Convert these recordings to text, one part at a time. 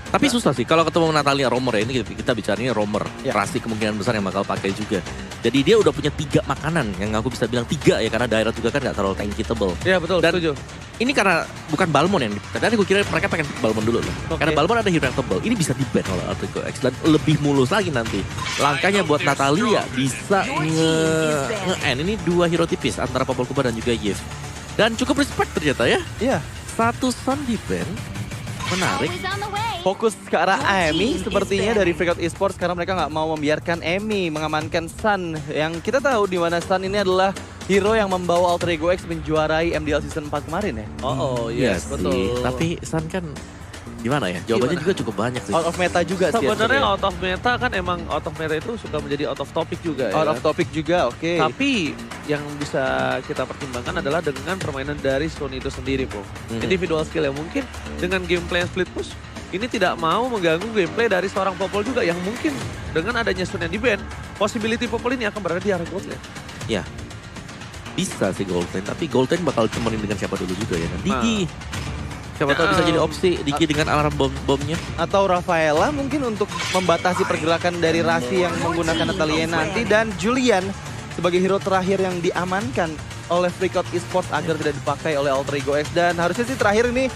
Tapi susah sih kalau ketemu Natalia Romer ya, ini kita bicaranya Romer. Ya. Rasi kemungkinan besar yang bakal pakai juga. Jadi dia udah punya 3 makanan, yang aku bisa bilang 3 ya, karena daerah juga kan gak terlalu tankable. Iya betul, Dan setuju. ini karena bukan Balmon yang tadi gue kira mereka pengen Balmon dulu loh. Oke. Karena Balmon ada hero yang tebal. Ini bisa di-ban oleh Altrico X dan lebih mulus lagi nanti. Langkahnya buat Natalia bisa nge-end. Ini 2 hero tipis antara Popol Kuba dan juga Yves. Dan cukup respect ternyata ya. Iya. Satu Sun di-ban. Menarik. Fokus ke arah Emi sepertinya dari Freakout Esports karena mereka nggak mau membiarkan Emi mengamankan Sun. Yang kita tahu di mana Sun ini adalah hero yang membawa Alter Ego X menjuarai MDL Season 4 kemarin ya. Oh, Iya yes, sih. betul. Tapi Sun kan gimana ya? Jawabannya juga cukup banyak sih. Out of meta juga sih. Sebenarnya ya. out of meta kan emang out of meta itu suka menjadi out of topic juga ya. Out of topic juga, oke. Tapi yang bisa kita pertimbangkan adalah dengan permainan dari Sony itu sendiri, Po. Individual skill yang mungkin dengan gameplay yang split push, ini tidak mau mengganggu gameplay dari seorang Popol juga yang mungkin dengan adanya Sun yang di-ban, possibility Popol ini akan berada di arah gold lane. Ya. Bisa sih Gold Lane, tapi Gold Lane bakal temenin dengan siapa dulu juga ya. Digi. Siapa tahu bisa jadi opsi Digi dengan alarm bomnya. Atau Rafaela mungkin untuk membatasi pergerakan dari Rasi yang menggunakan Natalia nanti. Dan Julian sebagai hero terakhir yang diamankan oleh Freakout Esports agar tidak dipakai oleh Alter Ego X. Dan harusnya sih terakhir ini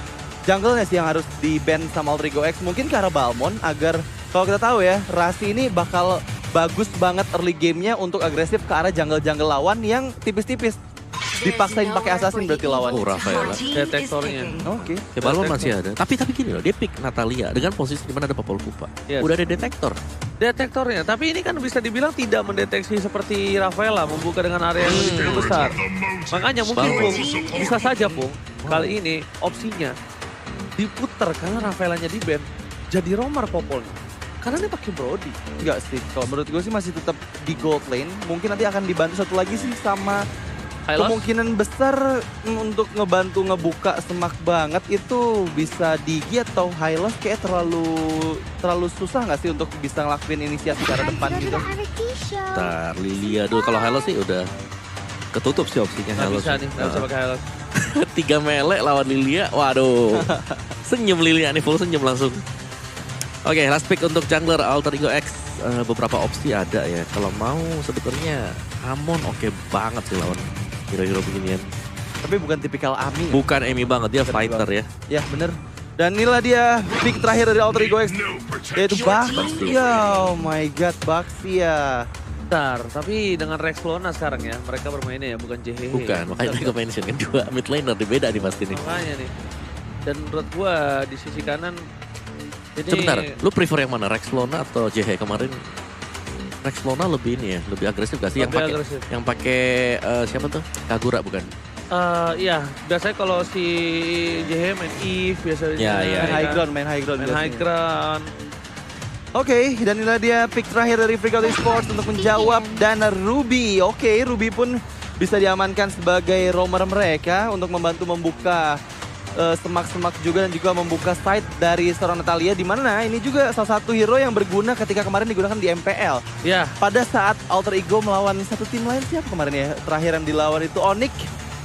jungle-nya sih yang harus di-ban sama Alter Ego X. Mungkin ke arah Balmon agar kalau kita tahu ya Rasi ini bakal bagus banget early gamenya untuk agresif ke arah jungle-jungle lawan yang tipis-tipis. Dipaksain pakai assassin berarti lawan. Oh, Rafaela. Detektornya. Oke. Ya Balmon masih ada. Tapi gini loh, dia pick Natalia dengan posisi di mana ada Popol Kupa. Yes. Udah ada detektor. Detektornya, tapi ini kan bisa dibilang tidak mendeteksi seperti Rafaela membuka dengan area yang lebih cukup besar. Makanya mungkin Pung, bisa saja Pung, kali ini opsinya diputer karena Rafaelanya di-ban jadi Romer Popolnya. Karena dia pakai Brody. Enggak sih, kalau menurut gue sih masih tetap di gold lane. Mungkin nanti akan dibantu satu lagi sih sama Hylos? kemungkinan besar untuk ngebantu ngebuka semak banget itu bisa Digi atau Hylos kayak terlalu susah nggak sih untuk bisa ngelakuin inisiasi ke arah depan gitu. Ntar Lilia dulu. Kalau Halo sih udah ketutup sih opsinya Nggak Halo. bisa nih, nggak bisa pakai Hylos. 3 mele lawan Lilia. Waduh. Senyum Lilia nih, full senyum langsung. Oke, last pick untuk jungler Alter Ego X. Beberapa opsi ada ya. Kalau mau sebetulnya Amon oke banget sih lawan hero-hero beginian. Tapi bukan tipikal Ami. Bukan Emi banget, dia fighter ya. Ya bener. Dan inilah dia pick terakhir dari Alter Ego X. Yaitu Baxia. Oh my god, Baxia. Bentar, tapi dengan Rex Lona sekarang ya, mereka bermainnya ya, bukan JHH. Bukan, makanya mereka mention kan 2 mid laner, beda nih pasti nih. Makanya nih. Dan menurut gua di sisi kanan, ini Sebentar, lu prefer yang mana? Rex Lona atau JH kemarin? Rex Lona lebih ini ya, lebih agresif gak sih? Lebih agresif. Yang pakai siapa tuh? Kagura bukan? iya, biasanya kalau si JH main Eve biasanya. Ya, ya, Main high ground, main high ground. Main high biasanya. ground. Oke, dan inilah dia pick terakhir dari Freakout Esports untuk menjawab. Dan Ruby, oke, Ruby pun bisa diamankan sebagai roamer mereka untuk membantu membuka semak-semak juga dan juga membuka site dari seorang Natalia, di mana ini juga salah satu hero yang berguna ketika kemarin digunakan di MPL. Ya, Pada saat Alter Ego melawan satu tim lain, siapa kemarin ya? Terakhir yang dilawan itu Onyx,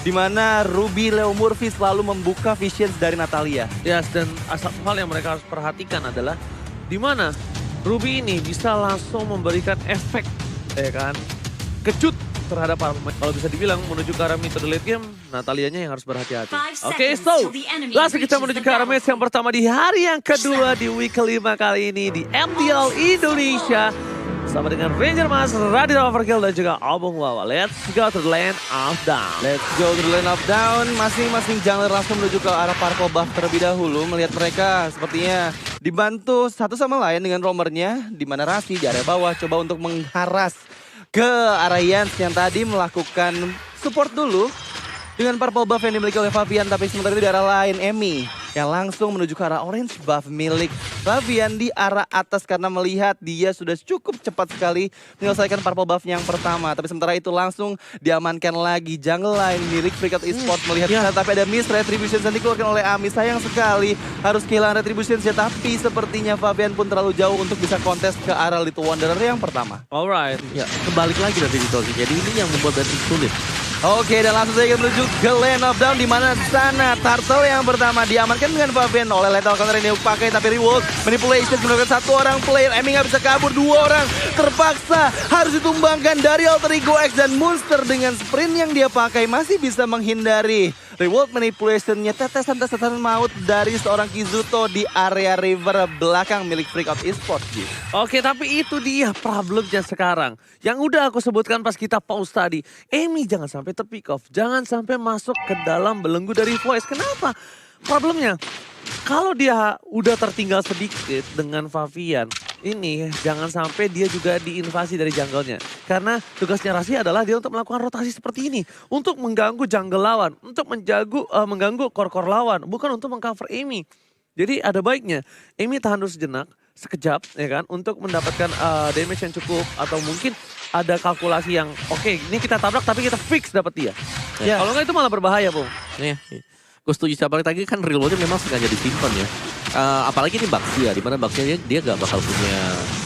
di mana Ruby Leo Murphy selalu membuka visions dari Natalia. ya, dan satu hal yang mereka harus perhatikan adalah di mana Ruby ini bisa langsung memberikan efek, ya kan, kejut terhadap para pemain. Kalau bisa dibilang menuju ke arah mid to the late game, Natalianya yang harus berhati-hati. Oke, so langsung kita menuju ke arah match yang pertama di hari yang kedua di week kelima kali ini di MDL Indonesia. Sama dengan Ranger Mas, Raditya Overkill dan juga Obong Wawa. Let's go to the lane of down. Let's go to the lane of down. Masing-masing jungler langsung menuju ke arah Purple buff terlebih dahulu. Melihat mereka sepertinya dibantu satu sama lain dengan roamernya, di mana Rasi di area bawah coba untuk mengharas ke arah Yans yang tadi melakukan support dulu dengan purple buff yang dimiliki oleh Fabian. Tapi sementara itu di arah lain Emi yang langsung menuju ke arah orange buff milik Fabian di arah atas karena melihat dia sudah cukup cepat sekali menyelesaikan purple buff yang pertama. Tapi sementara itu langsung diamankan lagi jungle line milik Freakout Esports melihat sana, tapi ada miss retribution yang dikeluarkan oleh Ami. Sayang sekali harus kehilangan retribution ya, tapi sepertinya Fabian pun terlalu jauh untuk bisa kontes ke arah Little Wanderer yang pertama. Alright. Ya, kebalik lagi dari situasi. Jadi ini yang membuat Bentik sulit. Oke, dan langsung saja menuju ke lane of down, di mana sana Turtle yang pertama diamankan dengan Fabian oleh lethal counter ini dipakai, tapi Revolt manipulation menggunakan satu orang player. Emi nggak bisa kabur, dua orang terpaksa harus ditumbangkan dari Alter Ego X, dan Monster dengan sprint yang dia pakai masih bisa menghindari Revolt manipulationnya, tetesan-tetesan maut dari seorang Kizuto di area river belakang milik Freakout Esports. Oke, tapi itu dia problemnya sekarang. Yang udah aku sebutkan pas kita pause tadi. Emi jangan sampai terpick off. Jangan sampai masuk ke dalam belenggu dari Voice. Kenapa? Problemnya, kalau dia udah tertinggal sedikit dengan Favian, ini jangan sampai dia juga diinvasi dari jungle-nya. Karena tugasnya Rasi adalah dia untuk melakukan rotasi seperti ini. Untuk mengganggu jungle lawan. Untuk mengganggu core-core lawan. Bukan untuk mengcover Emi. Jadi ada baiknya Emi tahan dulu sejenak, sekejap ya kan. Untuk mendapatkan damage yang cukup. Atau mungkin ada kalkulasi yang oke, ini kita tabrak tapi kita fix dapat dia. Ya. Kalau nggak itu malah berbahaya, Bung. Iya. Gue setuju sama tadi kan real world-nya memang sengaja disimpan ya. Apalagi ini Baxia, dimana Baxia dia gak bakal punya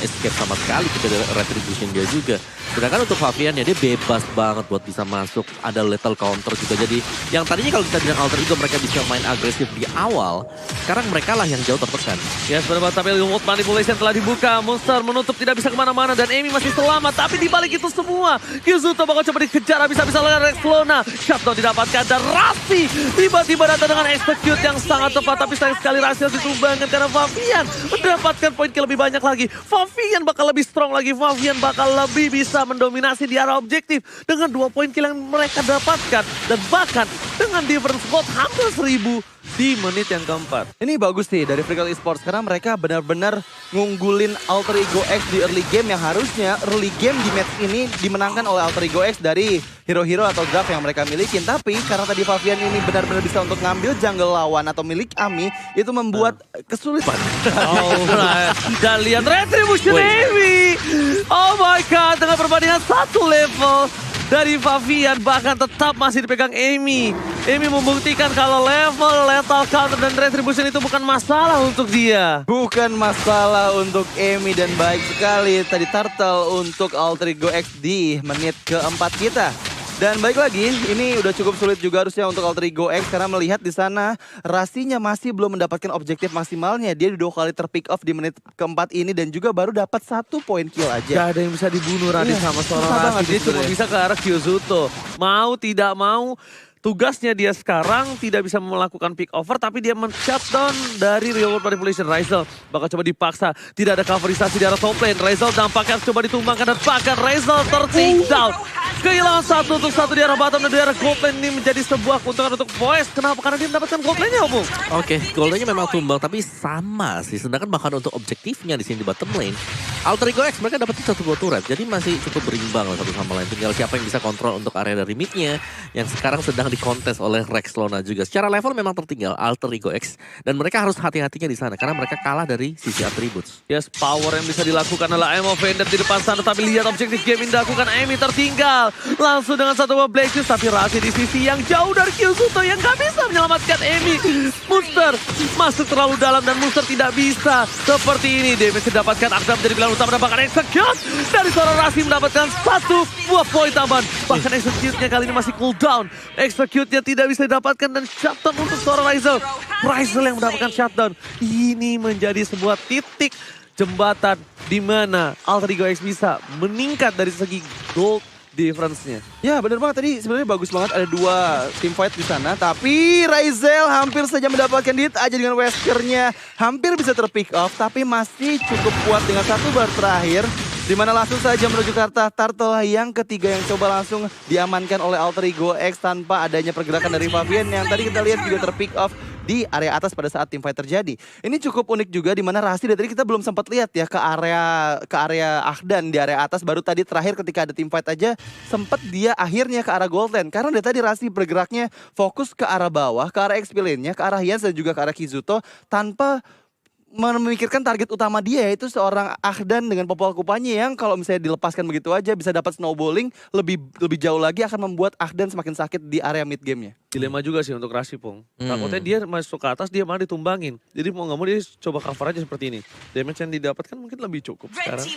escape sama sekali ketika retribution dia juga. Sedangkan untuk Favian ya dia bebas banget buat bisa masuk, ada lethal counter juga. Jadi yang tadinya kalau kita bilang Alter Ego mereka bisa main agresif di awal, sekarang mereka lah yang jauh tertekan. Ya sebenarnya tapi remote manipulation telah dibuka, Monster menutup tidak bisa kemana-mana dan Emi masih selamat. Tapi dibalik itu semua, Kizuto bakal coba dikejar bisa-bisa oleh Rexlona. Shutdown didapatkan dan Rasi tiba-tiba datang dengan execute yang sangat tepat. Tapi sayang sekali Rasi harus ditumbangkan karena Favian mendapatkan poin kill lebih banyak lagi. Favian bakal lebih strong lagi, Favian bakal lebih bisa mendominasi di arah objektif dengan 2 poin kill yang mereka dapatkan. Dan bahkan dengan difference vote hampir 1000 di menit yang keempat. Ini bagus sih dari Freakout Esports karena mereka benar-benar ngunggulin Alter Ego X di early game yang harusnya early game di match ini dimenangkan oleh Alter Ego X dari hero-hero atau draft yang mereka milikin. Tapi karena tadi Favian ini benar-benar bisa untuk ngambil jungle lawan atau milik Ami, itu membuat kesulitan. Alright. Dan lihat retribution Emi. Oh my god, dengan perbandingan 1 level dari Favian bahkan tetap masih dipegang Emi. Emi membuktikan kalau level lethal counter dan retribution itu bukan masalah untuk dia. Bukan masalah untuk Emi, dan baik sekali tadi Turtle untuk Alter Ego X di menit keempat kita. Dan baik lagi, ini udah cukup sulit juga harusnya untuk Alter Ego X karena melihat di sana Rasinya masih belum mendapatkan objektif maksimalnya. Dia 2 kali terpick off di menit keempat ini dan juga baru dapat 1 poin kill aja. Gak ada yang bisa dibunuh Radit sama seorang Rasi. Dia cuma bisa ke arah Kizuto. Mau tidak mau, tugasnya dia sekarang tidak bisa melakukan pick over, tapi dia men-shutdown dari real world manipulation. Razel bakal coba dipaksa, tidak ada coverisasi di arah top lane. Razel nampaknya coba ditumbangkan dan bahkan Razel tertinggal. Kehilangan 1 untuk 1 di arah bottom dan di arah gold lane. Ini menjadi sebuah keuntungan untuk Voice. Kenapa? Karena dia mendapatkan gold lane-nya, Bung. Oke, gold lane-nya memang tumbang tapi sama sih. Sedangkan bahkan untuk objektifnya di sini di bottom lane, Alter Ego X mereka dapetin 1 buah turret. Jadi masih cukup berimbang lah satu sama lain. Tinggal siapa yang bisa kontrol untuk area dari mid-nya yang sekarang sedang dikontes oleh Rexlona juga. Secara level memang tertinggal Alter Ego X dan mereka harus hati-hatinya di sana karena mereka kalah dari sisi attributes. Yes, power yang bisa dilakukan adalah Emo Vendor di depan sana, tapi lihat objektif game yang dilakukan Emi tertinggal. Langsung dengan 1 buah Black Shoes, tapi Rasi di sisi yang jauh dari Kizuto yang gak bisa menyelamatkan Emi. Monster masuk terlalu dalam dan Monster tidak bisa. Seperti ini damage didapatkan, Akda menjadi pilihan utama dan bahkan execute dari seorang Rasi mendapatkan 1 buah poin tambahan. Bahkan execute-nya kali ini masih cooldown. Execute-nya tidak bisa didapatkan dan shutdown untuk seorang Razel. Razel yang mendapatkan shutdown. Ini menjadi sebuah titik jembatan di mana Alter Ego X bisa meningkat dari segi gold difference-nya. Ya bener banget, tadi sebenarnya bagus banget ada 2 team fight di sana. Tapi Razel hampir saja mendapatkan hit aja dengan Wesker-nya. Hampir bisa terpick off tapi masih cukup kuat dengan 1 bar terakhir. Dimana langsung saja menuju ke arah Turtle yang ketiga yang coba langsung diamankan oleh Alter Ego X tanpa adanya pergerakan dari Favian yang tadi kita lihat juga terpick off di area atas pada saat team fight terjadi. Ini cukup unik juga di mana Rasi dari tadi kita belum sempat lihat ya ke area Ahdan di area atas, baru tadi terakhir ketika ada team fight aja sempat dia akhirnya ke arah gold lane karena dari tadi Rasi bergeraknya fokus ke arah bawah, ke arah XP lane-nya, ke arah Yans dan juga ke arah Kizuto tanpa memikirkan target utama dia yaitu seorang Ahdan dengan Popol Kupanya yang kalau misalnya dilepaskan begitu aja bisa dapat snowballing lebih jauh lagi akan membuat Ahdan semakin sakit di area mid game-nya. Dilema juga sih untuk Rasi, Pung. Takutnya dia masuk ke atas, dia malah ditumbangin. Jadi mau nggak mau dia coba cover aja seperti ini. Damage yang didapatkan mungkin lebih cukup sekarang.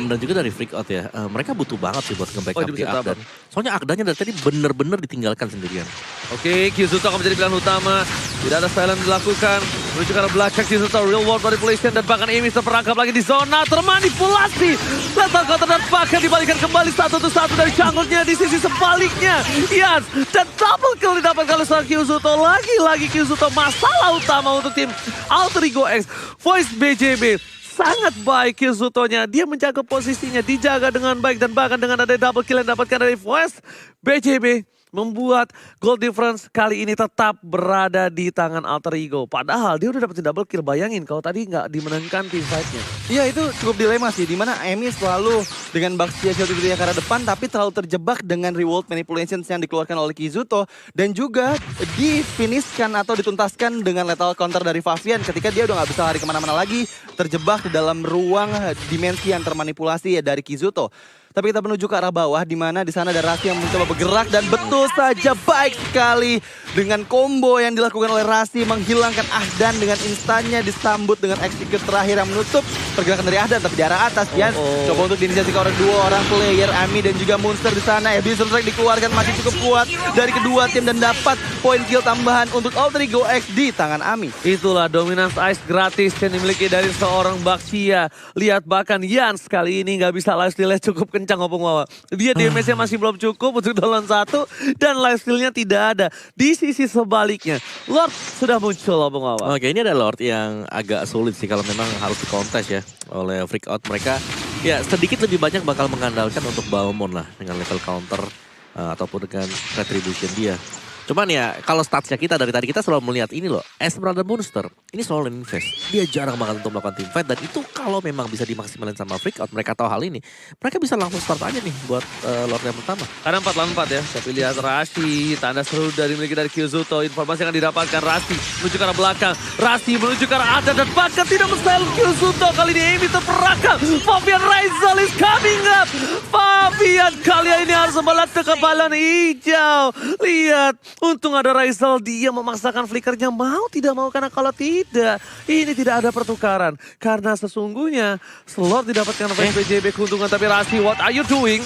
Dan juga dari freak out ya, mereka butuh banget sih buat nge-backup dia di bisa Ahdan. Soalnya Ahdannya dari tadi bener-bener ditinggalkan sendirian. Oke, Kyuzuto akan menjadi pilihan utama. Tidak ada silent dilakukan. Menuju ke arah belakang, Kyuzuto real world manipulation. Dan bahkan Amy terperangkap lagi di zona termanipulasi. Lethal counter dan bahkan dibalikan kembali 1-1 dari jungle-nya di sisi sebaliknya. Yes, dan double kill didapatkan oleh seorang Kyuzuto. Lagi-lagi Kyuzuto masalah utama untuk tim Alter Ego X. Voice BJB. Sangat baik Kyuzuto-nya. Dia menjaga posisinya, dijaga dengan baik. Dan bahkan dengan ada double kill yang didapatkan dari Voice BJB. Membuat goal difference kali ini tetap berada di tangan Alter Ego. Padahal dia udah dapetin double kill. Bayangin kalau tadi nggak dimenangkan team fight-nya. Iya itu cukup dilema sih. Dimana Amy selalu dengan Baxia shield itu ke arah depan. Tapi terlalu terjebak dengan reward manipulations yang dikeluarkan oleh Kyuzuto. Dan juga difinishkan atau dituntaskan dengan lethal counter dari Favian. Ketika dia udah nggak bisa lari kemana-mana lagi. Terjebak di dalam ruang dimensi yang termanipulasi ya dari Kyuzuto. Tapi kita menuju ke arah bawah di mana di sana ada Rasi yang mencoba bergerak dan betul saja baik sekali dengan combo yang dilakukan oleh Rasi menghilangkan Ahdan dengan instannya disambut dengan execute terakhir yang menutup pergerakan dari Ahdan tapi di arah atas Jans coba untuk diinisiasi oleh dua orang player Ami dan juga Monster di sana. Abyssal Strike dikeluarkan masih cukup kuat dari kedua tim dan dapat poin kill tambahan untuk Alter Ego X di tangan Ami. Itulah dominance ice gratis yang dimiliki dari seorang Baxia. Lihat bahkan Jans kali ini nggak bisa lifesteal-nya cukup kencang Opung Wawa. Dia damage-nya masih belum cukup untuk dolan 1 dan lifesteal-nya tidak ada. Di sisi sebaliknya, Lord sudah muncul Opung Wawa. Oke, ini ada Lord yang agak sulit sih kalau memang harus dikontes ya oleh freak out mereka. Ya sedikit lebih banyak bakal mengandalkan untuk Balmond lah dengan level counter ataupun dengan retribution dia. Cuman ya kalau statsnya kita dari tadi kita selalu melihat ini loh, Esmeralda Monster ini selalu lane invest. Dia jarang banget untuk melakukan team fight dan itu kalau memang bisa dimaksimalin sama freak out, mereka tahu hal ini, mereka bisa langsung start aja nih buat Lord yang pertama. Karena 4 lawan 4 ya, tapi lihat Rasi, tanda seru dari dimiliki dari Kyuzuto, informasi yang akan didapatkan Rasi menuju ke arah belakang, Rasi menuju ke arah atas dan bahkan tidak mustahil Kyuzuto kali ini Amy terperangkap, Fabian Raizal is coming up, Fabian kali ini harus membalas kekebalan hijau, lihat. Untung ada Raizal, dia memaksakan flickernya mau tidak mau karena kalau tidak ini tidak ada pertukaran. Karena sesungguhnya Slot didapatkan oleh PJB keuntungan tapi Rasi what are you doing?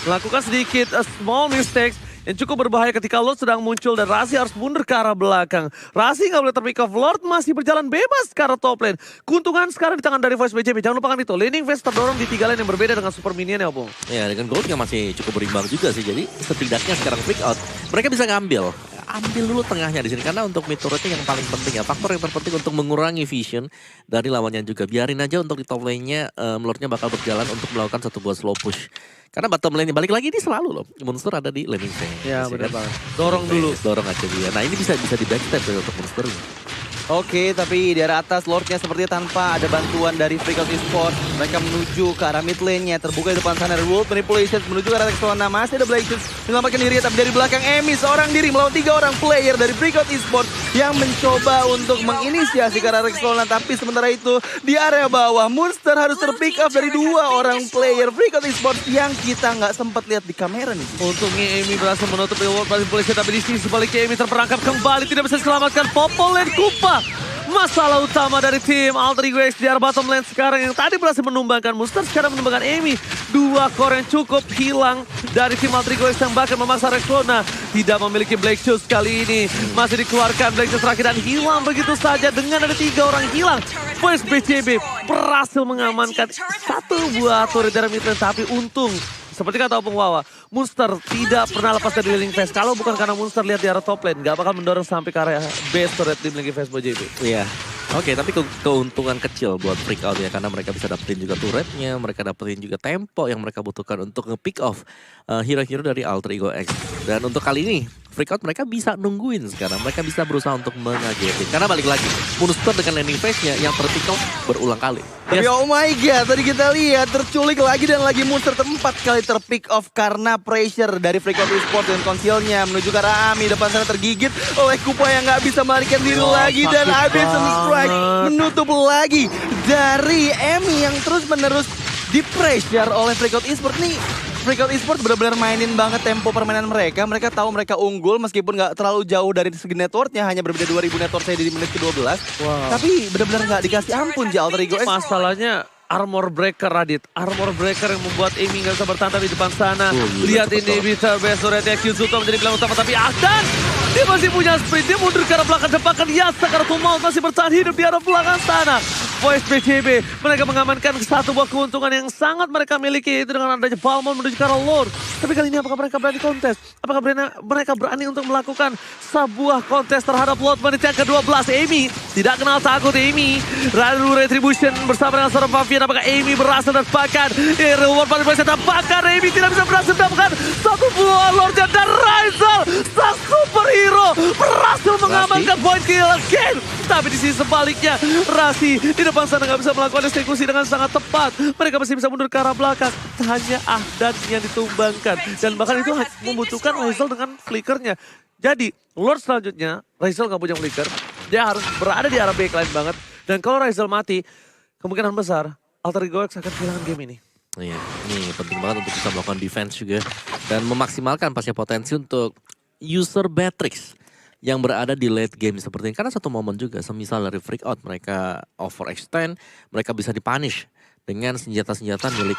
Melakukan sedikit small mistakes yang cukup berbahaya ketika Lord sedang muncul dan Rasi harus mundur ke arah belakang. Rasi nggak boleh terpick off, Lord masih berjalan bebas ke arah top lane. Keuntungan sekarang di tangan dari Voice BJB, jangan lupakan itu. Laning phase terdorong di 3 lane yang berbeda dengan super minion ya Bung. Ya dengan goldnya masih cukup berimbang juga sih, jadi setidaknya sekarang freak out mereka bisa ngambil dulu tengahnya di sini karena untuk mid turretnya yang paling penting ya, faktor yang terpenting untuk mengurangi vision dari lawannya juga. Biarin aja untuk di top lane-nya Lordnya bakal berjalan untuk melakukan satu buah slow push. Karena bottom lane balik lagi ini selalu loh, Monster ada di laning phase. Ya benar banget. Dorong dulu. Dorong aja dia. Nah ini bisa di backstep ya untuk Monster. Oke, tapi di arah atas Lordnya sepertinya tanpa ada bantuan dari Freak Out Esports. Mereka menuju ke arah mid lane-nya. Terbuka di depan sana Reward Manipulation menuju ke arah Textona. Masih ada Blackshot menyelamatkan diri, tapi dari belakang Amy seorang diri melawan 3 orang player dari Freak Out Esports yang mencoba untuk menginisiasi ke arah Textona. Tapi sementara itu di area bawah Monster harus terpick up dari 2 orang player Freak Out Esports yang kita nggak sempat lihat di kamera nih. Untungnya Amy berhasil menutup Reward Manipulation, tapi di sisi sebaliknya Amy terperangkap kembali, tidak bisa diselamatkan. Popol lane Kupa. Masalah utama dari tim Alter Ego X di arah bottom lane sekarang yang tadi berhasil menumbangkan Monster, sekarang menumbangkan Amy. 2 core yang cukup hilang dari tim Alter Ego X yang bahkan memaksa Rexona tidak memiliki Black Shoes kali ini. Masih dikeluarkan Black Shoes terakhir dan hilang begitu saja dengan ada 3 orang hilang. Voice BCB berhasil mengamankan 1 buah turret dari mid lane, tapi untung seperti kata Opung Wawa, Monster tidak pernah lepas dari healing phase. Kalau bukan karena Monster lihat di arah top lane, gak bakal mendorong sampai ke area base turret tim lagi phase BJB. Iya. Oke, tapi keuntungan kecil buat freak out ya, karena mereka bisa dapetin juga turretnya, mereka dapetin juga tempo yang mereka butuhkan untuk nge-pick off hero-hero dari Alter Ego X. Dan untuk kali ini, Freakout mereka bisa nungguin sekarang. Mereka bisa berusaha untuk mengagetin. Karena balik lagi, Moonster dengan landing phase-nya yang terpick off berulang kali. Tapi oh my god, tadi kita lihat terculik lagi dan lagi Moonster 4 kali terpick off karena pressure dari Freakout Esports dan konsilnya menuju ke arah Ami. Depan sana tergigit oleh Kupa yang nggak bisa melarikan diri lagi dan Abyssal Strike menutup lagi dari Emi yang terus menerus di pressure oleh Freakout Esports nih. Freakout Esports benar-benar mainin banget tempo permainan mereka. Mereka tahu mereka unggul meskipun nggak terlalu jauh dari segi networknya. Hanya berbeda 2000 network saya di menit ke-12. Tapi benar-benar nggak dikasih ampun Alter Ego X. Masalahnya armor breaker Radit. Armor breaker yang membuat Amy nggak bisa bertahan di depan sana. Lihat ini bisa best turret Kyuzuto menjadi bilang utama. Tapi Akdan, dia masih punya sprint. Dia mundur ke arah belakang depan. Yasa karena Tumaut masih bertahan hidup di arah belakang sana. Voice BCB, mereka mengamankan satu buah keuntungan yang sangat mereka miliki, itu dengan adanya Balmond menuju ke arah Lord. Tapi kali ini apakah mereka berani kontes? Apakah mereka berani untuk melakukan sebuah kontes terhadap Lord menit yang ke-12? Amy tidak kenal takut. Amy lalu Retribution bersama dengan seorang Fabian. Apakah Amy berhasil dapatkan reward paling berhasil dapatkan? Amy tidak bisa berhasil dapatkan satu buah Lord dan Rizal, sang superhero, berhasil mengamankan point kill again. Tapi di sisi sebaliknya, Rasi di depan sana nggak bisa melakukan eksekusi dengan sangat tepat. Mereka masih bisa mundur ke arah belakang. Hanya Ahdan yang ditumbangkan. Dan bahkan itu membutuhkan Rizal dengan flickernya. Jadi, Lord selanjutnya, Rizal nggak punya flicker. Dia harus berada di arah backline banget. Dan kalau Rizal mati, kemungkinan besar Alter Ego X akan kehilangan game ini. Iya, ini penting banget untuk bisa melakukan defense juga. Dan memaksimalkan pasnya potensi untuk user Beatrix yang berada di late game seperti ini. Karena satu momen juga, semisal dari Freakout mereka overextend, mereka bisa dipunish dengan senjata-senjata milik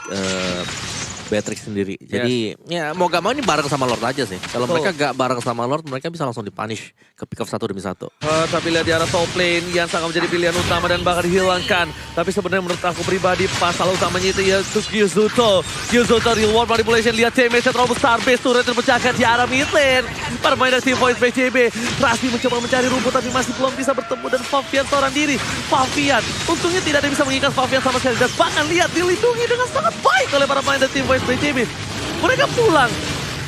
Beatrix sendiri. Jadi ya mau gak mau ini bareng sama Lord aja sih. Kalau mereka gak bareng sama Lord, mereka bisa langsung dipunish ke pick off satu demi satu. Tapi lihat di arah top lane yang sangat menjadi pilihan utama dan bakal dihilangkan. Tapi sebenarnya menurut aku pribadi pasal utamanya itu yaitu Kyuzuto. Kyuzuto reward manipulation, lihat damage-nya terlalu besar. Base turret terpecahkan di arah mid lane. Permain dari Team Voice BCB. Rasi mencoba mencari rumput tapi masih belum bisa bertemu dan Fabian seorang diri. Fabian, untungnya tidak ada yang bisa mengikat Fabian sama sekali. Dan bahkan lihat dilindungi dengan sangat baik oleh para pemain dari Team Voice BCB. Mereka pulang.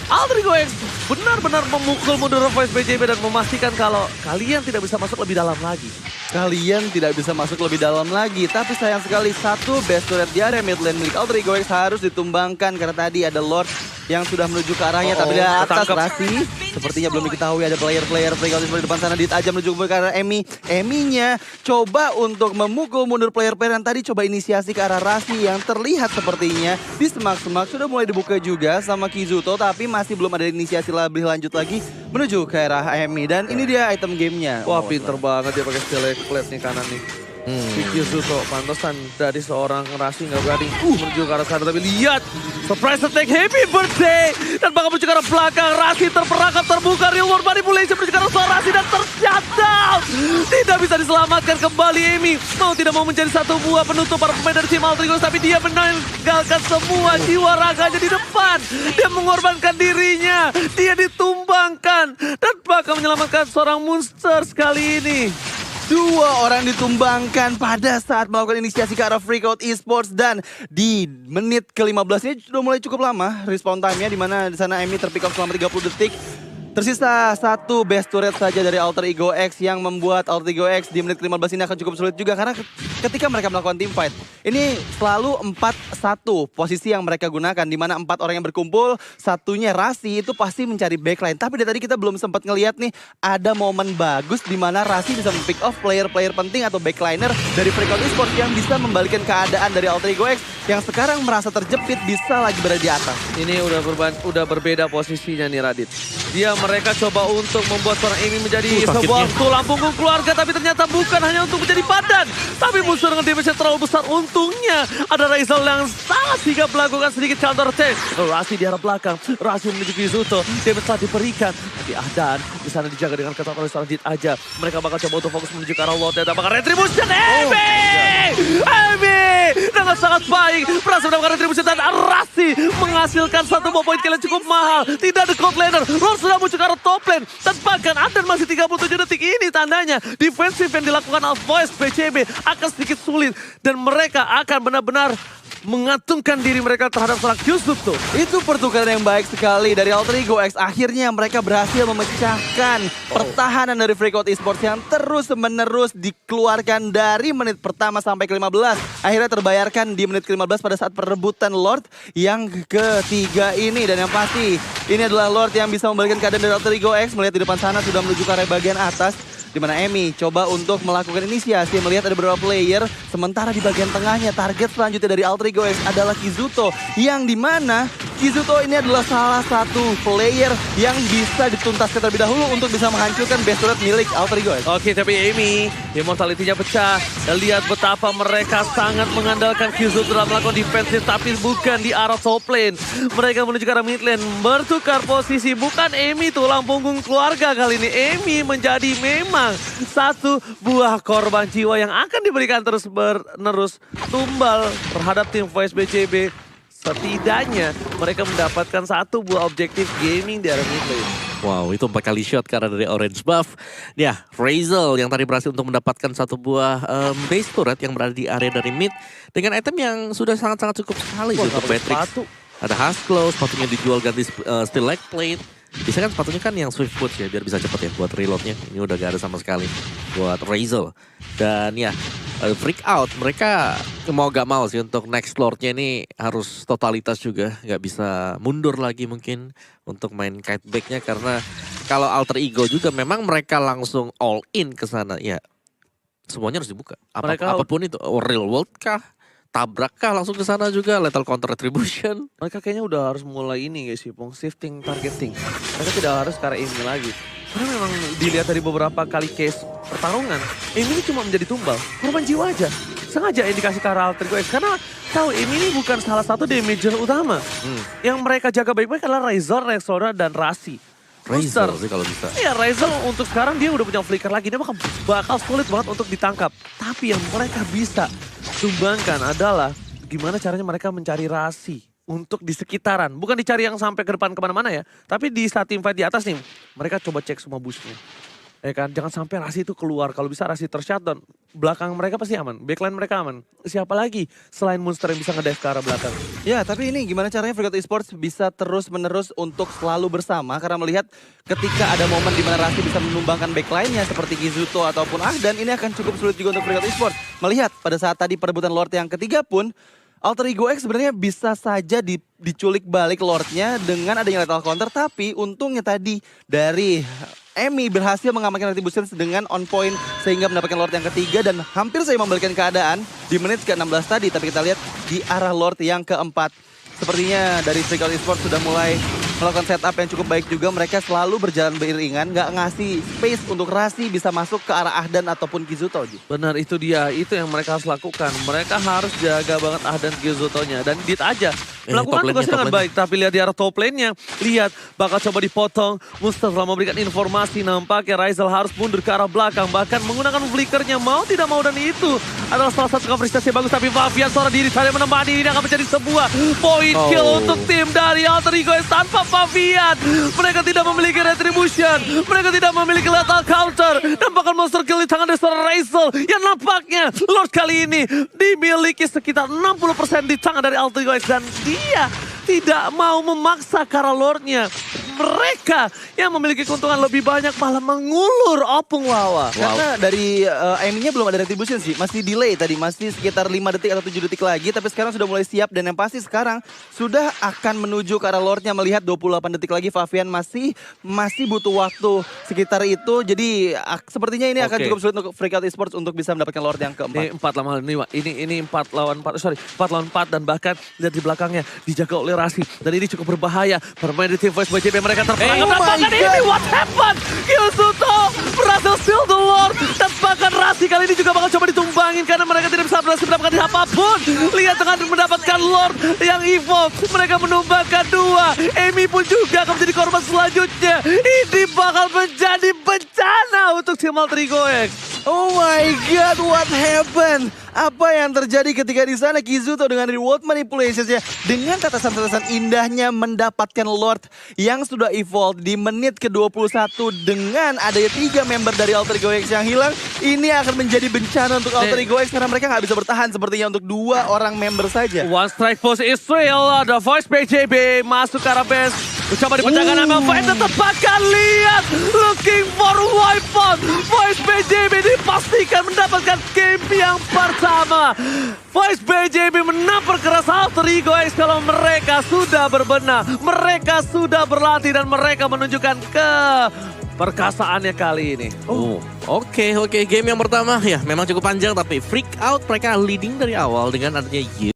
Alter Ego X benar-benar memukul mundur Voice BCB dan memastikan kalau kalian tidak bisa masuk lebih dalam lagi. Kalian tidak bisa masuk lebih dalam lagi. Tapi sayang sekali satu best turret di area mid lane milik Alter Ego X harus ditumbangkan. Karena tadi ada Lord yang sudah menuju ke arahnya. Tapi di atas Rasi sepertinya belum diketahui ada player-player Freakout di depan sana. Dit aja menuju ke arah Emi. Eminya coba untuk memukul mundur player-player yang tadi coba inisiasi ke arah Rasi. Yang terlihat sepertinya di semak-semak sudah mulai dibuka juga sama Kyuzuto. Tapi masih belum ada inisiasi lebih lanjut lagi menuju ke arah Emi. Dan ini dia item gamenya. Wah pinter banget dia pakai steel plate nih kanan nih. Kyuzuto pantesan dari seorang Rasi nggak berani menuju ke arah sana. Tapi lihat surprise attack, happy birthday. Dan bakal menuju ke arah belakang. Rasi terperangkap terbuka, reward manipulation menuju ke arah seorang Rasi dan terjatuh. Tidak bisa diselamatkan kembali Emi. Mau tidak mau menjadi satu buah penutup para pemain dari tim Alter Ego. Tapi dia meninggalkan semua jiwa raganya di depan. Dia mengorbankan dirinya. Dia ditumbangkan. Dan bakal menyelamatkan seorang monster sekali ini. Dua orang ditumbangkan pada saat melakukan inisiasi ke arah Freakout Esports. Dan di menit ke-15 ini sudah mulai cukup lama respawn time-nya. Dimana di sana Emi terpick off selama 30 detik. Tersisa satu best turret saja dari Alter Ego X yang membuat Alter Ego X di menit ke-15 ini akan cukup sulit juga. Karena ketika mereka melakukan team fight, ini selalu 4-1 posisi yang mereka gunakan. Dimana 4 orang yang berkumpul, satunya Rasi itu pasti mencari backline. Tapi dari tadi kita belum sempat ngelihat nih, ada momen bagus dimana Rasi bisa pick off player-player penting atau backliner dari Freakout Esports yang bisa membalikan keadaan dari Alter Ego X yang sekarang merasa terjepit bisa lagi berada di atas. Ini udah berbeda posisinya nih Radit. Mereka coba untuk membuat seorang Amy menjadi sebuah tulang punggung keluarga. Tapi ternyata bukan hanya untuk menjadi padan. Tapi musuh dengan damage yang terlalu besar. Untungnya ada Rizal yang sangat sigap melakukan sedikit counter attack. Rasi di arah belakang. Rasi menuju Kyuzuto. Damage telah diberikan. Tapi Ahdan di sana dijaga dengan ketat oleh seorang Dit aja. Mereka bakal coba untuk fokus menuju ke arah Lord. Dan apakah Retribution? Amy dengan sangat baik berhasil mendapatkan Retribution. Dan Rasi menghasilkan satu poin kill yang cukup mahal. Tidak ada God Laner. Lord sudah muncul ke arah top lane. Dan bahkan Ahdan masih 37 detik. Ini tandanya defensif yang dilakukan oleh Voice BCB akan sedikit sulit. Dan mereka akan benar-benar mengatungkan diri mereka terhadap seorang Kyusuto. Itu pertukaran yang baik sekali dari Alter Ego X. Akhirnya mereka berhasil memecahkan pertahanan dari Freakout Esports yang terus-menerus dikeluarkan dari menit pertama sampai ke-15. Akhirnya terbayarkan di menit ke-15 pada saat perebutan Lord yang ketiga ini. Dan yang pasti, ini adalah Lord yang bisa membalikan keadaan dari Alter Ego X. Melihat di depan sana sudah menuju ke area bagian atas, di mana Emi coba untuk melakukan inisiasi, melihat ada beberapa player. Sementara di bagian tengahnya target selanjutnya dari Alter Ego X adalah Kizuto, yang dimana Kizuto ini adalah salah satu player yang bisa dituntaskan terlebih dahulu untuk bisa menghancurkan base turret milik Alter Ego X. Oke, tapi Emi, immortality-nya pecah. Dan lihat betapa mereka sangat mengandalkan Kizuto dalam melakukan defensive, tapi bukan di arah top lane. Mereka menuju ke arah mid lane, bertukar posisi. Bukan Emi tulang punggung keluarga kali ini. Emi menjadi memang satu buah korban jiwa yang akan diberikan terus-menerus tumbal terhadap tim Voice BCB. Setidaknya mereka mendapatkan satu buah objektif gaming di area mid lane. Wow, itu 4 kali shot karena dari orange buff. Ya, Razel yang tadi berhasil untuk mendapatkan satu buah base turret yang berada di area dari mid. Dengan item yang sudah sangat-sangat cukup sekali untuk Matrix. Ada Husklow, sepatunya dijual ganti steel leg plate. Biasanya kan sepatunya kan yang Swift Boots ya, biar bisa cepet ya buat reloadnya. Ini udah gak ada sama sekali buat Razel. Dan ya, freak out. Mereka mau gak mau sih untuk next lordnya ini harus totalitas juga. Gak bisa mundur lagi mungkin untuk main kite backnya. Karena kalau Alter Ego juga memang mereka langsung all in ke sana. Ya, semuanya harus dibuka. Apapun itu, real world kah? Tabrak kah langsung ke sana juga, lethal counter retribution. Mereka kayaknya udah harus mulai ini guys sih, shifting targeting. Mereka tidak harus ke arah Emi lagi. Karena memang dilihat dari beberapa kali case pertarungan, Emi ini cuma menjadi tumbal, korban jiwa aja. Sengaja indikasi ke arah Alter Ego X, karena tahu Emi ini bukan salah satu damager utama. Yang mereka jaga baik-baik adalah Razor, Rexora, dan Rasi. Razel sih kalau bisa. Iya, Razel untuk sekarang dia udah punya flicker lagi, dia bakal sulit banget untuk ditangkap. Tapi yang mereka bisa sumbangkan adalah gimana caranya mereka mencari Rasi untuk di sekitaran. Bukan dicari yang sampai ke depan kemana-mana ya. Tapi di saat team fight di atas nih, mereka coba cek semua bushnya. Ya kan, jangan sampai Rasi itu keluar. Kalau bisa Rasi tershutdown, belakang mereka pasti aman. Backline mereka aman. Siapa lagi selain Monster yang bisa ngedive ke arah belakang? Ya, tapi ini gimana caranya Freakout Esports bisa terus-menerus untuk selalu bersama. Karena melihat ketika ada momen di mana Rasi bisa menumbangkan backline-nya seperti Kizuto ataupun Ahdan, ini akan cukup sulit juga untuk Freakout Esports. Melihat pada saat tadi perebutan Lord yang ketiga pun, Alter Ego X sebenarnya bisa saja diculik balik Lordnya dengan adanya lethal counter. Tapi untungnya tadi dari Emi berhasil mengamankan retribution dengan on point sehingga mendapatkan Lord yang ketiga dan hampir saja membalikan keadaan di menit ke-16 tadi. Tapi kita lihat di arah Lord yang keempat. Sepertinya dari Freakout Esports sudah mulai melakukan setup yang cukup baik juga. Mereka selalu berjalan beriringan, gak ngasih space untuk Rasi bisa masuk ke arah Ahdan ataupun Kizuto. Benar, itu dia. Itu yang mereka harus lakukan. Mereka harus jaga banget Ahdan Kizuto-nya. Dan Dit aja melakukan tugasnya dengan baik. Tapi lihat di arah top lane-nya. Lihat, bakal coba dipotong. Mustafa telah memberikan informasi. Nampaknya Razel harus mundur ke arah belakang. Bahkan menggunakan flickernya. Mau tidak mau, dan itu adalah salah satu coverage yang bagus. Tapi Fabian seorang diri saya menemani. Ini akan menjadi sebuah point kill untuk tim dari Alter Ego X tanpa Fabian. Mereka tidak memiliki retribution. Mereka tidak memiliki lethal counter. Dan bahkan monster kill di tangan dari seorang Razel. Yang nampaknya Lord kali ini dimiliki sekitar 60% di tangan dari Alter Ego X. Dan dia tidak mau memaksa karena Lordnya. Mereka yang memiliki keuntungan lebih banyak malah mengulur Opung Wawa. Karena dari Emi-nya belum ada retribution sih. Masih delay tadi. Masih sekitar 5 detik atau 7 detik lagi. Tapi sekarang sudah mulai siap. Dan yang pasti sekarang sudah akan menuju ke arah Lordnya. Melihat 28 detik lagi Fabian masih butuh waktu sekitar itu. Jadi sepertinya ini akan cukup sulit untuk Freakout Esports untuk bisa mendapatkan Lord yang keempat. Ini 4 lawan 4 dan bahkan lihat di belakangnya dijaga oleh Rasi. Dan ini cukup berbahaya. Bermain di tim Voice BCB mereka terperangkap. Dan bahkan ini what happened? Kizuto berhasil steal the Lord. Dan bahkan Rasi kali ini juga bakal coba ditumbangin karena mereka tidak bisa berhasil mendapatkan apapun. Lihat dengan mendapatkan Lord yang evolve. Mereka menumbangkan 2. Emi pun juga akan menjadi korban selanjutnya. Ini bakal menjadi bencana bencana untuk tim Alter Ego X. Oh my god, what happened? Apa yang terjadi ketika di sana Kizuto dengan reward manipulationsnya, dengan tatasan-tatasan indahnya mendapatkan Lord yang sudah evolve di menit ke-21 dengan adanya 3 member dari Alter Ego X yang hilang. Ini akan menjadi bencana untuk Alter Ego X karena mereka nggak bisa bertahan sepertinya untuk 2 orang member saja. One strike force Israel, ada Voice PJB masuk ke arah base. Mencoba dipecahkan sama Fight, tetap akan lihat. Looking for wipeout. Voice PJB dipastikan mendapatkan game yang pertama. Voice PJB menampar keras Alter Ego X kalau mereka sudah berbenah. Mereka sudah berlatih dan mereka menunjukkan perkasaannya kali ini. Oke, game yang pertama ya memang cukup panjang tapi freak out mereka leading dari awal dengan adanya